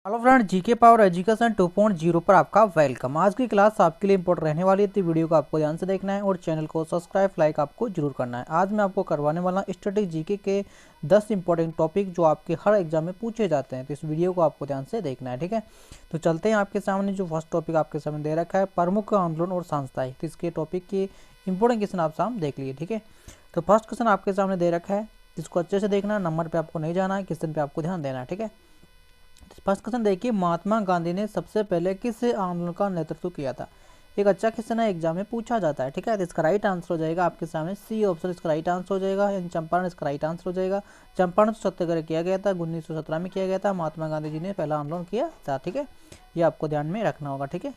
Hello friend, GK power education 2.0 पर आपका welcome. आज की क्लास आपके लिए इंपॉर्टेंट रहने वाली है, तो वीडियो को आपको ध्यान से देखना है और चैनल को सब्सक्राइब लाइक आपको जरूर करना है। आज मैं आपको करवाने वाला स्टैटिक जीके के 10 इंपॉर्टेंट टॉपिक जो आपके हर एग्जाम में पूछे जाते हैं, तो इस वीडियो को आपको ध्यान से देखना है। ठीक है, तो चलते हैं आपके सामने। जो फर्स्ट टॉपिक आपके सामने दे रखा है, प्रमुख आंदोलन और संस्थाएं, तो इसके टॉपिक के इंपॉर्टेंट क्वेश्चन आप सामने देख लिए। ठीक है, तो फर्स्ट क्वेश्चन आपके सामने दे रखा है, इसको अच्छे से देखना, नंबर पर आपको नहीं जाना है, क्वेश्चन पर आपको ध्यान देना है। ठीक है, फर्स्ट क्वेश्चन देखिए, महात्मा गांधी ने सबसे पहले किस आंदोलन का नेतृत्व किया था। एक अच्छा क्वेश्चन है, एग्जाम में पूछा जाता है। ठीक है, तो इसका राइट आंसर हो जाएगा आपके सामने सी ऑप्शन, इसका राइट आंसर हो जाएगा। यानी चंपारण इसका राइट आंसर हो जाएगा। चंपारण सत्याग्रह किया गया था 1917 में किया गया था। महात्मा गांधी जी ने पहला आंदोलन किया था। ठीक है, ये आपको ध्यान में रखना होगा। ठीक है,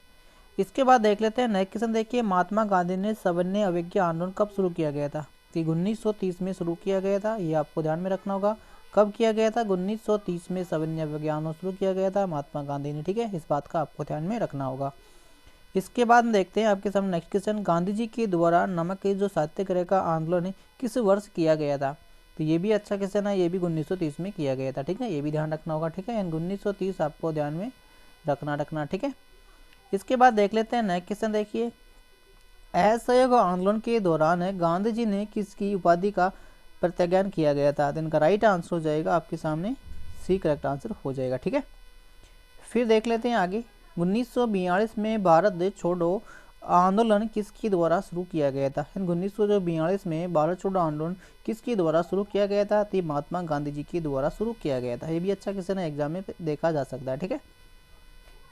इसके बाद देख लेते हैं नेक्स्ट क्वेश्चन। देखिए, महात्मा गांधी ने सविनय अवज्ञा आंदोलन कब शुरू किया गया था। तो 1930 में शुरू किया गया था, ये आपको ध्यान में रखना होगा। कब किया गया था? 1930 में सविनय अवज्ञा आंदोलन शुरू किया गया था महात्मा गांधी ने। ठीक है, इस बात का आपको ध्यान में रखना होगा। इसके बाद देखते हैं आपके सामने नेक्स्ट क्वेश्चन, गांधी जी के द्वारा नमक के जो सत्याग्रह का आंदोलन है किस वर्ष किया गया था। तो ये भी अच्छा क्वेश्चन है, ये भी 1930 में किया गया था। ठीक है, ये भी ध्यान रखना होगा। ठीक है, 1930 आपको ध्यान में रखना। ठीक है, इसके बाद देख लेते हैं नेक्स्ट क्वेश्चन। देखिए, असहयोग आंदोलन के दौरान गांधी जी ने किसकी उपाधि का प्रत्याज्ञान किया गया था। तो इनका राइट आंसर हो जाएगा आपके सामने सी करेक्ट आंसर हो जाएगा। ठीक है, फिर देख लेते हैं आगे, 1942 में भारत देश छोड़ो आंदोलन किसके द्वारा शुरू किया गया था। 1942 में भारत छोड़ो आंदोलन किसके द्वारा शुरू किया गया था। तो महात्मा गांधी जी के द्वारा शुरू किया गया था। ये भी अच्छा क्वेश्चन है, एग्जाम में देखा जा सकता है। ठीक है,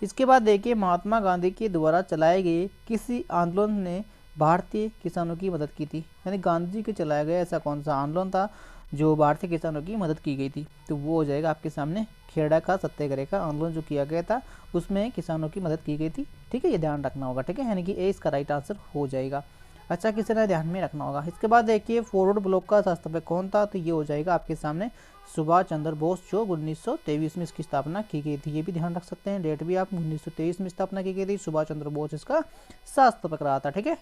इसके बाद देखिए, महात्मा गांधी के द्वारा चलाए गए किसी आंदोलन ने भारतीय किसानों की मदद की थी। यानी गांधी जी के चलाया गया ऐसा कौन सा आंदोलन था जो भारतीय किसानों की मदद की गई थी। तो वो हो जाएगा आपके सामने खेड़ा का सत्याग्रह का आंदोलन जो किया गया था, उसमें किसानों की मदद की गई थी। ठीक है, ये ध्यान रखना होगा। ठीक है, यानी कि ए इसका राइट आंसर हो जाएगा। अच्छा किसी ध्यान में रखना होगा। इसके बाद देखिए, फॉरवर्ड ब्लॉक का संस्थापक कौन था। तो ये हो जाएगा आपके सामने सुभाष चंद्र बोस, जो 1923 में इसकी स्थापना की गई थी। ये भी ध्यान रख सकते हैं, डेट भी आप 1923 में स्थापना की गई थी। सुभाष चंद्र बोस इसका संस्थापक रहा था। ठीक है,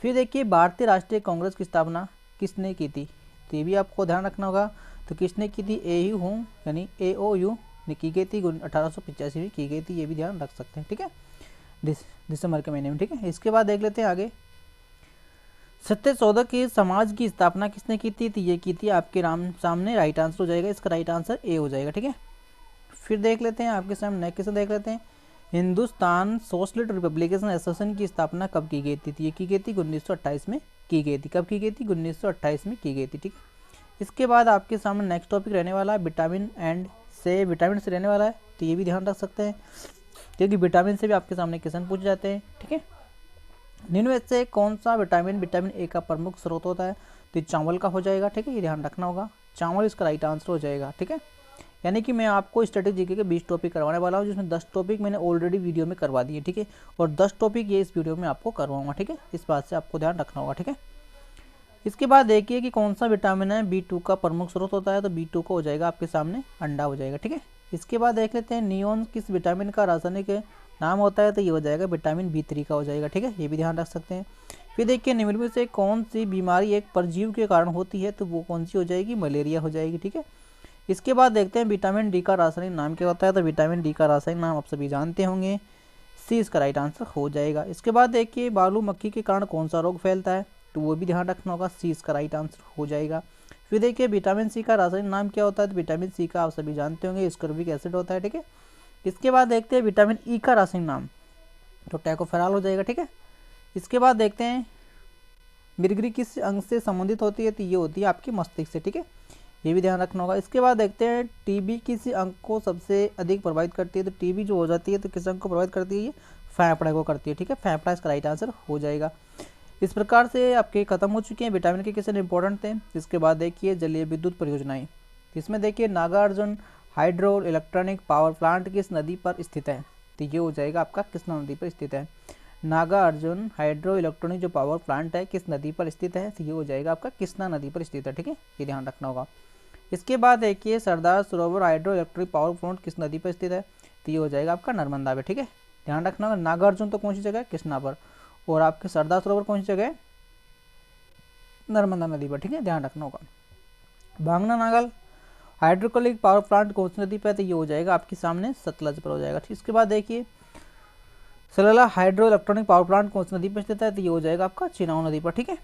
फिर देखिए, भारतीय राष्ट्रीय कांग्रेस की स्थापना किसने की थी। तो ये भी आपको ध्यान रखना होगा। तो किसने की थी? AU यानी AOU ने की गई थी, 1885 में की गई थी। ये भी ध्यान रख सकते हैं। ठीक है, दिसंबर के महीने में। ठीक है, इसके बाद देख लेते हैं आगे, सत्यशोधक के समाज की स्थापना किसने की थी। तो ये की थी आपके सामने राइट आंसर हो जाएगा, इसका राइट आंसर ए हो जाएगा। ठीक है, फिर देख लेते हैं आपके सामने नेक्स्ट क्वेश्चन देख लेते हैं, हिंदुस्तान सोशलिस्ट रिपब्लिकन एसोसिएशन की स्थापना कब की गई थी। ये की गई थी 1928 में की गई थी। कब की गई थी? 1928 में की गई थी। ठीक, इसके बाद आपके सामने नेक्स्ट टॉपिक रहने वाला है विटामिन से रहने वाला है। तो ये भी ध्यान रख सकते हैं, क्योंकि विटामिन से भी आपके सामने क्वेश्चन पूछ जाते हैं। ठीक है, निम्न में से कौन सा विटामिन ए का प्रमुख स्रोत होता है। तो चावल का हो जाएगा। ठीक है, ये ध्यान रखना होगा, चावल इसका राइट आंसर हो जाएगा। ठीक है, यानी कि मैं आपको स्टैटिक जीके के 20 टॉपिक करवाने वाला हूँ, जिसमें 10 टॉपिक मैंने ऑलरेडी वीडियो में करवा दिए। ठीक है, और 10 टॉपिक ये इस वीडियो में आपको करवाऊंगा। ठीक है, इस बात से आपको ध्यान रखना होगा। ठीक है, इसके बाद देखिए कि कौन सा विटामिन है B2 का प्रमुख स्रोत होता है। तो B2 का हो जाएगा आपके सामने अंडा हो जाएगा। ठीक है, इसके बाद देख लेते हैं नियोन किस विटामिन का रासायनिक नाम होता है। तो ये हो जाएगा विटामिन B3 का हो जाएगा। ठीक है, ये भी ध्यान रख सकते हैं। फिर देखिए, निम्न में से कौन सी बीमारी एक परजीव के कारण होती है। तो वो कौन सी हो जाएगी? मलेरिया हो जाएगी। ठीक है, इसके बाद देखते हैं विटामिन डी का रासायनिक नाम क्या होता है। तो विटामिन डी का रासायनिक नाम आप सभी जानते होंगे, सी इसका राइट आंसर हो जाएगा। इसके बाद देखिए, बालू मक्खी के कारण कौन सा रोग फैलता है। तो वो भी ध्यान रखना होगा, सी इसका राइट आंसर हो जाएगा। फिर देखिए, विटामिन सी का रासायनिक नाम क्या होता है। तो विटामिन सी का आप सभी जानते होंगे स्कर्बिक एसिड होता है। ठीक है, इसके बाद देखते हैं विटामिन ई का रासायनिक नाम, तो टैकोफेराल हो जाएगा। ठीक है, इसके बाद देखते हैं मिर्गी किस अंग से संबंधित होती है। तो ये होती है आपकी मस्तिष्क से। ठीक है, ये भी ध्यान रखना होगा। इसके बाद देखते हैं टीबी किस अंग को सबसे अधिक प्रभावित करती है। तो टीबी जो हो जाती है तो किस अंग को प्रभावित करती है? ये फेफड़े को करती है। ठीक है, फेफड़ा इसका राइट आंसर हो जाएगा। इस प्रकार से आपके खत्म हो चुके हैं विटामिन के क्वेश्चन इंपॉर्टेंट थे। इसके बाद देखिए जलीय विद्युत परियोजनाएं, इसमें देखिए Nagarjuna hydro electronic power plant किस नदी पर स्थित है। तो ये हो जाएगा आपका कृष्णा नदी पर स्थित है। नागार्जुन हाइड्रो इलेक्ट्रॉनिक जो पावर प्लांट है किस नदी पर स्थित है। तो ये हो जाएगा आपका कृष्णा नदी पर स्थित है। ठीक है, ये ध्यान रखना होगा। इसके बाद देखिए Sardar Sarovar hydro electric power plant किस नदी पर स्थित है। तो ये हो जाएगा आपका नर्मदा पे। ठीक है, ध्यान रखना होगा। नागार्जुन तो कौन सी जगह है? कृष्णा पर। और आपके सरदार सरोवर कौन सी जगह है? नर्मदा नदी पर। ठीक है, ध्यान रखना होगा। भांगना नागल हाइड्रोक्लिक पावर प्लांट कौन सी नदी पर है, तो ये हो जाएगा आपके सामने सतलज पर हो जाएगा। ठीक, इसके बाद देखिए सलला हाइड्रो इलेक्ट्रॉनिक पावर प्लांट कौन सी नदी पर स्थित है, तो ये हो जाएगा आपका चिनाब नदी पर। ठीक है,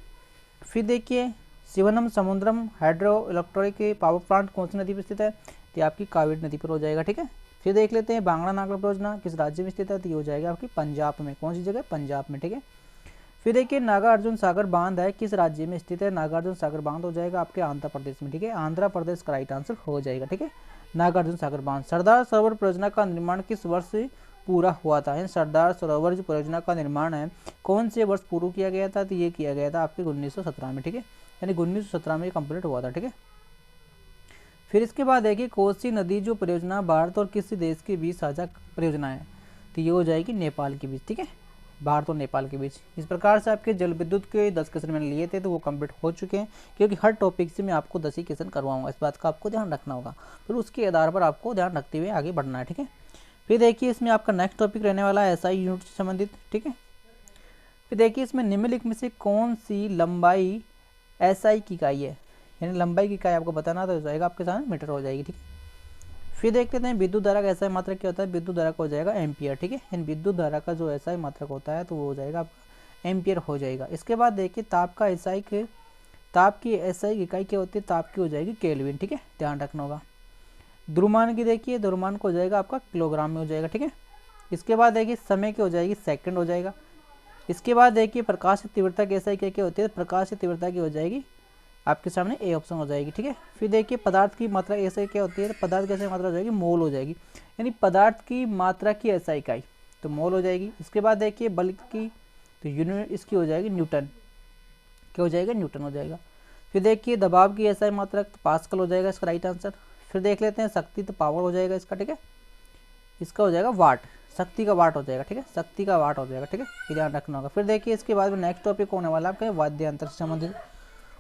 फिर देखिए शिवनम समुद्रम हाइड्रो इलेक्ट्रॉनिक पावर प्लांट कौन सी नदी पर स्थित है, तो आपकी कावेरी नदी पर हो जाएगा। ठीक है, फिर देख लेते हैं बांगड़ा नागरा परियोजना किस राज्य में स्थित है, तो ये हो जाएगा आपकी पंजाब में। कौन सी जगह, पंजाब में। ठीक है, फिर देखिए नागार्जुन सागर बांध है किस राज्य में स्थित है, नागार्जुन सागर बांध हो जाएगा आपके आंध्र प्रदेश में। ठीक है, आंध्र प्रदेश का राइट आंसर हो जाएगा। ठीक है, नागार्जुन सागर बांध। सरदार सरोवर परियोजना का निर्माण किस वर्ष पूरा हुआ था, सरदार सरोवर जो परियोजना का निर्माण है कौन से वर्ष पूरा किया गया था, तो ये किया गया था आपके 1917 में। ठीक है, यानी 1917 में कंप्लीट हुआ था। ठीक है, फिर इसके बाद देखिए कोसी नदी जो परियोजना भारत और किसी देश के बीच साझा परियोजना है, तो ये हो जाएगी नेपाल के बीच। ठीक है, भारत और नेपाल के बीच। इस प्रकार से आपके जल विद्युत के 10 क्वेश्चन मैंने लिए थे, तो वो कंप्लीट हो चुके हैं, क्योंकि हर टॉपिक से मैं आपको 10 ही क्वेश्चन करवाऊंगा। इस बात का आपको ध्यान रखना होगा, फिर उसके आधार पर आपको ध्यान रखते हुए आगे बढ़ना है। ठीक है, फिर देखिए इसमें आपका नेक्स्ट टॉपिक रहने वाला है SI यूनिट से संबंधित। ठीक है, फिर देखिए इसमें निम्नलिखित में से कौन सी लंबाई SI की इकाई है, यानी लंबाई की इकाई आपको बताना तो हो जाएगा आपके सामने मीटर हो जाएगी। ठीक है, फिर देख लेते हैं विद्युत धारा का SI मात्रक क्या होता है, विद्युत धारा का हो जाएगा एम्पियर। ठीक है, यानी विद्युत धारा का जो SI मात्रक होता है तो वो हो जाएगा आपका एम्पियर हो जाएगा। इसके बाद देखिए ताप की SI की इकाई क्या होती है, ताप की हो जाएगी केल्विन। ठीक है, ध्यान रखना होगा। द्रुमान की देखिए द्रुमान को हो जाएगा आपका किलोग्राम में हो जाएगा। ठीक है, इसके बाद देखिए समय की हो जाएगी सेकंड हो जाएगा। इसके बाद देखिए प्रकाश की तीव्रता की SI क्या होती है, प्रकाश की तीव्रता की हो जाएगी आपके सामने ए ऑप्शन हो जाएगी। ठीक है, फिर देखिए पदार्थ की मात्रा SI क्या होती है, पदार्थ की SI मात्रा हो जाएगी मोल हो जाएगी, यानी पदार्थ की मात्रा की SI इकाई तो मोल हो जाएगी। इसके बाद देखिए बल की तो यूनिट इसकी हो जाएगी न्यूटन, क्या हो जाएगा, न्यूटन हो जाएगा। फिर देखिए दबाव की SI मात्रक तो पास्कल हो जाएगा इसका राइट आंसर। फिर देख लेते हैं शक्ति तो पावर हो जाएगा इसका। ठीक है, इसका हो जाएगा वाट, शक्ति का वाट हो जाएगा। ठीक है, शक्ति का वाट हो जाएगा। ठीक है, ये ध्यान रखना होगा। फिर देखिए इसके बाद में नेक्स्ट टॉपिक होने वाला आपके वाद्य यंत्र से संबंधित।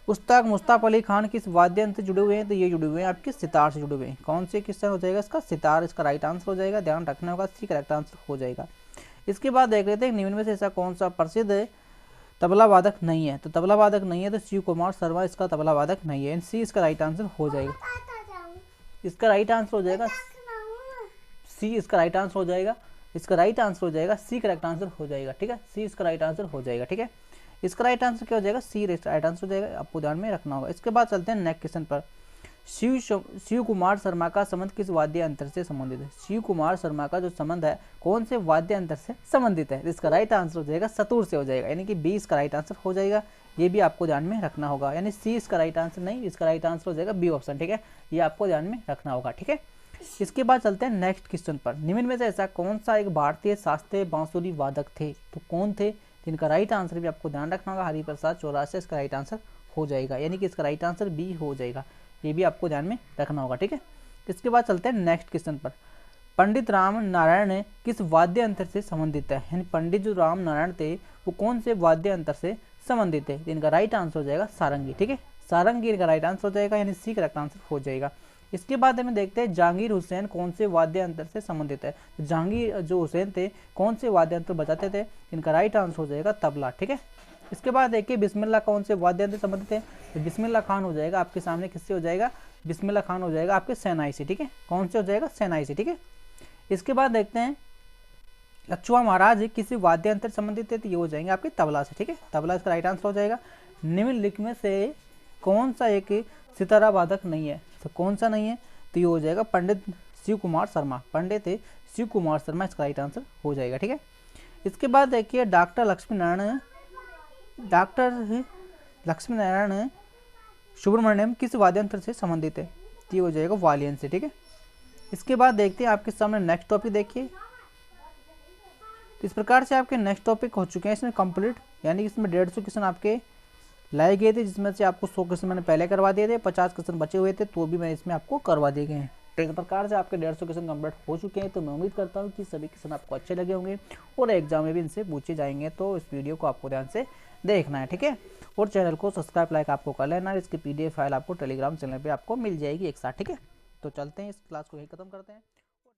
उस्ताद मुश्ताक अली खान किस वाद्य यंत्र से जुड़े हुए हैं, तो ये जुड़े हुए हैं आपके सितार से जुड़े हुए हैं। कौन से क्वेश्चन हो जाएगा इसका, सितार इसका राइट आंसर हो जाएगा। ध्यान रखना होगा, सी करेक्ट आंसर हो जाएगा। इसके बाद देख लेते हैं निम्न में से ऐसा कौन सा प्रसिद्ध तबला वादक नहीं है, तो तबला वादक नहीं है तो शिव कुमार शर्मा इसका तबला वादक नहीं है, सी इसका राइट आंसर हो जाएगा। इसका राइट आंसर हो जाएगा सी, इसका राइट आंसर हो जाएगा, इसका राइट आंसर हो जाएगा सी करेक्ट आंसर हो जाएगा। ठीक है, सी इसका राइट आंसर हो जाएगा। ठीक है, इसका राइट आंसर क्या हो जाएगा, सी राइट आंसर हो जाएगा, आपको ध्यान में रखना होगा। इसके बाद चलते हैं नेक्स्ट क्वेश्चन पर। शिव कुमार शर्मा का संबंध किस वाद्य यंत्र से संबंधित है, शिव कुमार शर्मा का जो संबंध है कौन से वाद्य यंत्र से संबंधित है, इसका राइट आंसर हो जाएगा सतुर से हो जाएगा, यानी कि बी इसका राइट आंसर हो जाएगा। ये भी आपको ध्यान में रखना होगा, यानी सी इसका राइट आंसर नहीं, इसका राइट आंसर हो जाएगा बी ऑप्शन। ठीक है, ये आपको ध्यान में रखना होगा। ठीक है, इसके बाद चलते हैं नेक्स्ट क्वेश्चन पर। निम्न में से ऐसा कौन सा एक भारतीय शास्त्रीय बांसुरी वादक थे, तो कौन थे, जिनका राइट आंसर भी आपको ध्यान रखना होगा, हरिप्रसाद चौरासिया इसका राइट आंसर हो जाएगा, यानी कि इसका राइट आंसर बी हो जाएगा। ये भी आपको ध्यान में रखना होगा। ठीक है, इसके बाद चलते हैं नेक्स्ट क्वेश्चन पर। पंडित राम नारायण किस वाद्य यंत्र से संबंधित है, यानी पंडित जो राम नारायण थे वो कौन से वाद्य यंत्र से संबंधित है, इनका राइट आंसर हो जाएगा सारंगी। ठीक है, सारंगी इनका राइट आंसर हो जाएगा, यानी सी करेक्ट आंसर हो जाएगा। इसके बाद हमें देखते हैं जहांगीर हुसैन कौन से वाद्य यंत्र से संबंधित है, तो जहांगीर जो हुसैन थे कौन से वाद्य यंत्र बजाते थे, इनका राइट आंसर हो जाएगा तबला। ठीक है, इसके बाद देखिए बिस्मिल्लाह कौन से वाद्य यंत्र से संबंधित है, तो बिस्मिल्लाह खान हो जाएगा आपके सामने, किससे हो जाएगा, बिस्मिल्लाह खान हो जाएगा आपके शहनाई से। ठीक है, कौन से हो जाएगा, शहनाई से। ठीक है, इसके बाद देखते हैं लक्ष्मण महाराज किसी वाद्य यंत्र से संबंधित है, तो ये हो जाएंगे आपके तबला से। ठीक है, तबला इसका राइट आंसर हो जाएगा। निम्नलिखित में से कौन सा एक सितारा वादक नहीं है, तो कौन सा नहीं है, तो ये हो जाएगा पंडित शिव कुमार शर्मा, पंडित शिव कुमार शर्मा इसका राइट आंसर हो जाएगा। ठीक है, इसके बाद देखिए डॉक्टर लक्ष्मी नारायण सुब्रमण्यम किस वाद्य यंत्र से संबंधित है, तो ये हो जाएगा वालियन से। ठीक है, इसके बाद देखते हैं आपके सामने नेक्स्ट टॉपिक देखिए। तो इस प्रकार से आपके नेक्स्ट टॉपिक हो चुके हैं इसमें कंप्लीट, यानी इसमें 150 क्वेश्चन आपके लाए गए थे, जिसमें से आपको 100 क्वेश्चन मैंने पहले करवा दिए थे, 50 क्वेश्चन बचे हुए थे तो भी मैं इसमें आपको करवा दिए गए हैं। तो इस प्रकार से आपके 150 क्वेश्चन कंप्लीट हो चुके हैं। तो मैं उम्मीद करता हूँ कि सभी क्वेश्चन आपको अच्छे लगे होंगे और एग्जाम में भी इनसे पूछे जाएंगे, तो इस वीडियो को आपको ध्यान से देखना है। ठीक है, और चैनल को सब्सक्राइब लाइक आपको कर लेना है। इसकी PDF फाइल आपको टेलीग्राम चैनल पर आपको मिल जाएगी एक साथ। ठीक है, तो चलते हैं इस क्लास को यही खत्म करते हैं।